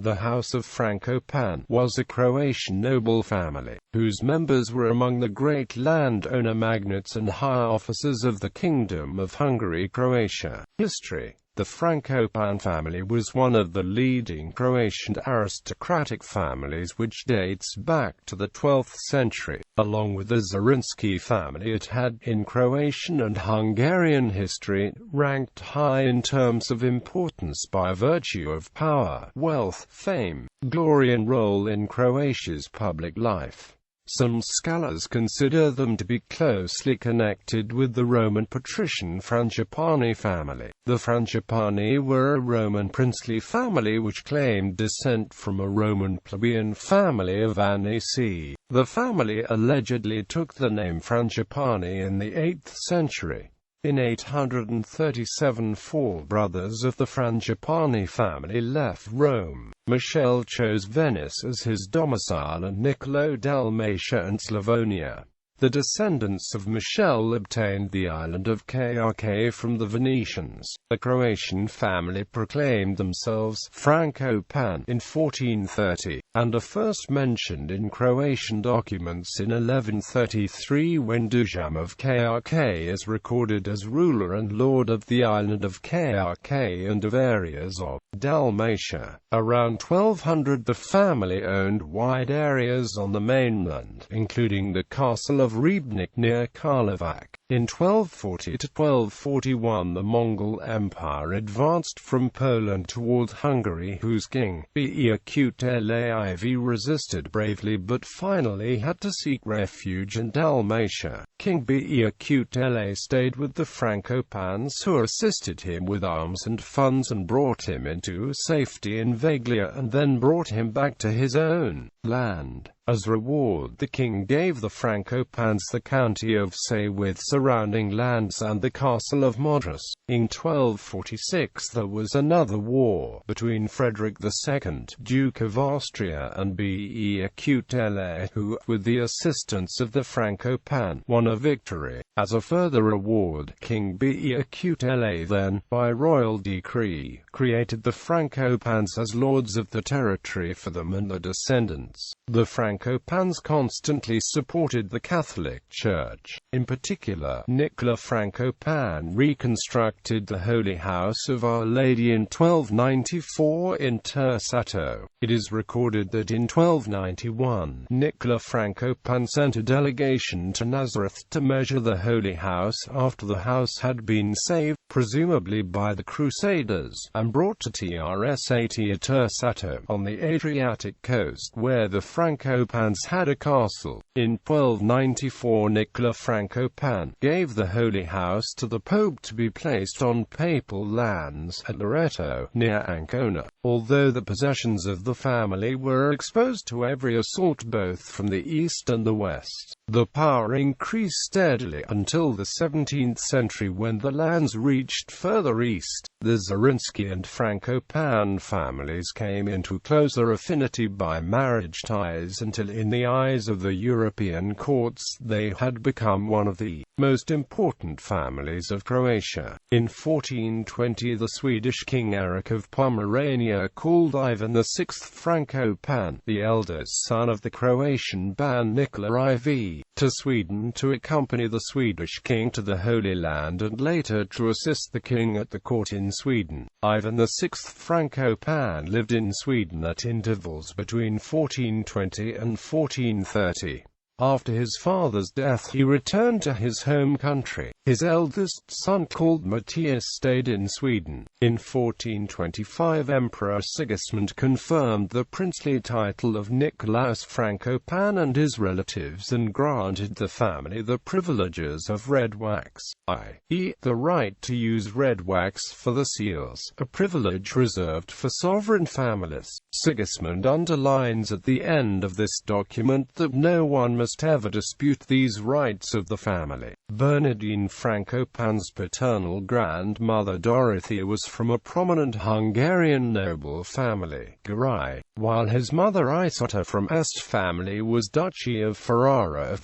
The House of Frankopan was a Croatian noble family, whose members were among the great landowner magnates and high officers of the Kingdom of Hungary, Croatia. History. The Frankopan family was one of the leading Croatian aristocratic families which dates back to the 12th century. Along with the Zrinski family, it had, in Croatian and Hungarian history, ranked high in terms of importance by virtue of power, wealth, fame, glory and role in Croatia's public life. Some scholars consider them to be closely connected with the Roman patrician Frangipani family. The Frangipani were a Roman princely family which claimed descent from a Roman plebeian family of Anici. The family allegedly took the name Frangipani in the 8th century. In 837, four brothers of the Frangipani family left Rome. Michele chose Venice as his domicile and Niccolò Dalmatia and Slavonia. The descendants of Michele obtained the island of Krk from the Venetians. The Croatian family proclaimed themselves Frankopan in 1430, and are first mentioned in Croatian documents in 1133 when Dušan of Krk is recorded as ruler and lord of the island of Krk and of areas of Dalmatia. Around 1200 the family owned wide areas on the mainland, including the castle of Ribnik near Karlovac. In 1240 to 1241 the Mongol Empire advanced from Poland toward Hungary, whose king, Bequteliv, resisted bravely but finally had to seek refuge in Dalmatia. King Bequteliv stayed with the Frankopans, who assisted him with arms and funds and brought him into safety in Veglia and then brought him back to his own land. As reward, the king gave the Frankopans the county of Say with surrounding lands and the castle of Modris. In 1246 there was another war between Frederick II, Duke of Austria, and Bequteliv, who, with the assistance of the Frankopan, won a victory. As a further reward, King Bequteliv then, by royal decree, created the Frankopans as lords of the territory for them and their descendants. The Frankopans constantly supported the Catholic Church. In particular, Niccolò Frankopan reconstructed the Holy House of Our Lady in 1294 in Tersato. It is recorded that in 1291, Niccolò Frankopan sent a delegation to Nazareth to measure the Holy House after the house had been saved, presumably by the Crusaders, and brought to Trsat Tersato on the Adriatic coast, where the Frankopans had a castle. In 1294 Niccolò Frankopan gave the Holy House to the Pope to be placed on papal lands at Loreto, near Ancona. Although the possessions of the family were exposed to every assault both from the east and the west, the power increased steadily until the 17th century when the lands reached further east. The Zrinski and Frankopan families came into closer affinity by marriage ties until in the eyes of the European courts they had become one of the most important families of Croatia. In 1420 the Swedish King Eric of Pomerania called Ivan VI Frankopan, the eldest son of the Croatian Ban Niccolò IV, to Sweden to accompany the Swedish king to the Holy Land and later to assist the king at the court in Sweden. Ivan VI Frankopan lived in Sweden at intervals between 1420 and 1430. After his father's death he returned to his home country. His eldest son, called Matthias, stayed in Sweden. In 1425 Emperor Sigismund confirmed the princely title of Nicolaus Frankopan and his relatives and granted the family the privileges of red wax, i.e., the right to use red wax for the seals, a privilege reserved for sovereign families. Sigismund underlines at the end of this document that no one must first ever dispute these rights of the family. Bernardine Frankopan's paternal grandmother Dorothea was from a prominent Hungarian noble family, Girai, while his mother Isota from Est family was Duchy of Ferrara.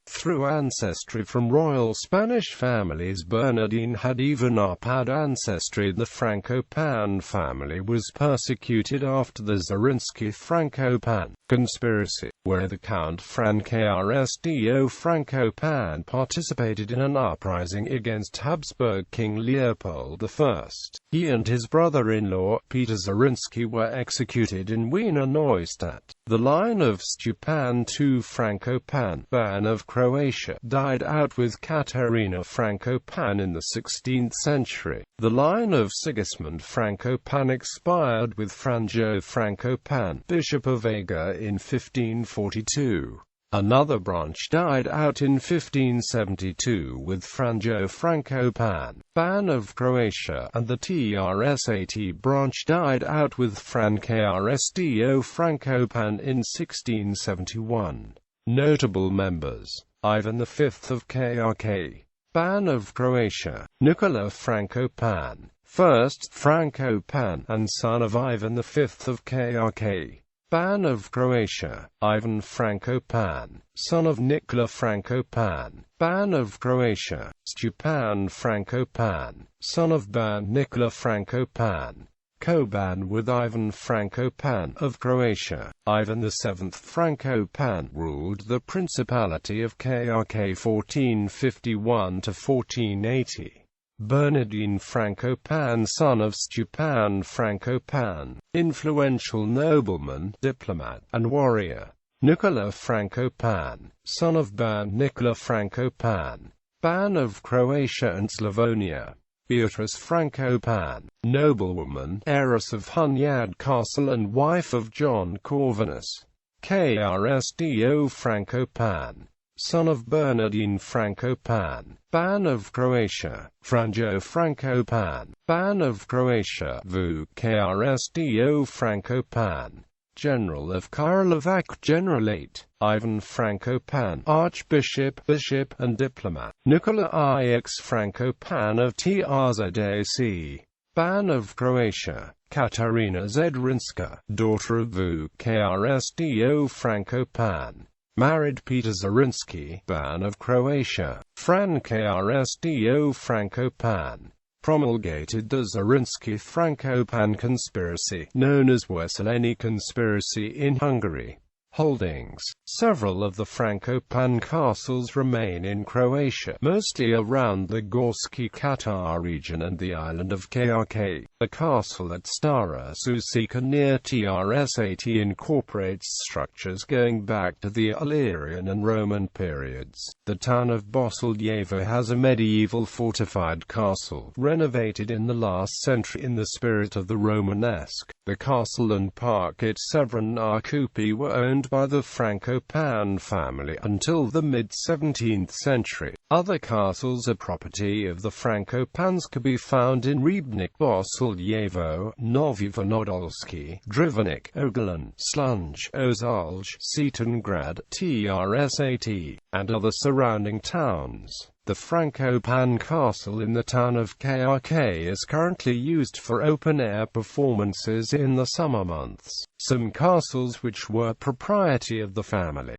Through ancestry from royal Spanish families, Bernardine had even had ancestry. The Frankopan family was persecuted after the Zrinski-Frankopan conspiracy, where the Count Francesco Frankopan participated in an uprising against Habsburg King Leopold I. He and his brother-in-law, Peter Zrinski, were executed in Wiener Neustadt. The line of Stepan II Frankopan, Ban of Croatia, died out with Katarina Frankopan in the 16th century. The line of Sigismund Frankopan expired with Franjo Frankopan, Bishop of Eger, in 1542. Another branch died out in 1572 with Franjo Frankopan, Ban of Croatia, and the TRSAT branch died out with Francesco Frankopan in 1671. Notable members: Ivan V of KRK, Ban of Croatia; Nicola Frankopan, 1st Frankopan and son of Ivan V of KRK. Ban of Croatia; Ivan Frankopan, son of Nicola Frankopan. Ban of Croatia; Stepan Frankopan, son of Ban Nicola Frankopan. Co-ban with Ivan Frankopan of Croatia. Ivan VII Frankopan ruled the Principality of KRK 1451–1480. Bernardine Frankopan, son of Stepan Frankopan, influential nobleman, diplomat, and warrior. Nicola Frankopan, son of Ban Nicola Frankopan. Ban of Croatia and Slavonia. Beatrice Frankopan, noblewoman, heiress of Hunyad Castle and wife of John Corvinus. Krsdo Frankopan, son of Bernardine Frankopan. Ban of Croatia. Franjo Frankopan, Ban of Croatia. Vu Krsdo Frankopan, General of Karlovac Generalate. Ivan Frankopan, Archbishop, Bishop, and diplomat. Nicola Ix Frankopan of Trzdac. Ban of Croatia. Katarina Zedrinska, daughter of Vu Krsdo Frankopan. Married Peter Zrinski. Ban of Croatia. Fran Krsdo Frankopan. Promulgated the Zrinski-Frankopan conspiracy, known as Wesseleni conspiracy in Hungary. Holdings. Several of the Frankopan castles remain in Croatia, mostly around the Gorski Kotar region and the island of KRK. The castle at Stara Susica near Trsat incorporates structures going back to the Illyrian and Roman periods. The town of Bosiljevo has a medieval fortified castle, renovated in the last century in the spirit of the Romanesque. The castle and park at Severna Kupi were owned by the Frankopan family until the mid-17th century. Other castles are property of the Frankopans could be found in Ribnik, Bosiljevo, Novi Vinodolski, Drivenik, Ogolan, Slunj, Ozalj, Cetingrad, Trsat, and other surrounding towns. The Frankopan castle in the town of KRK is currently used for open-air performances in the summer months. Some castles which were propriety of the family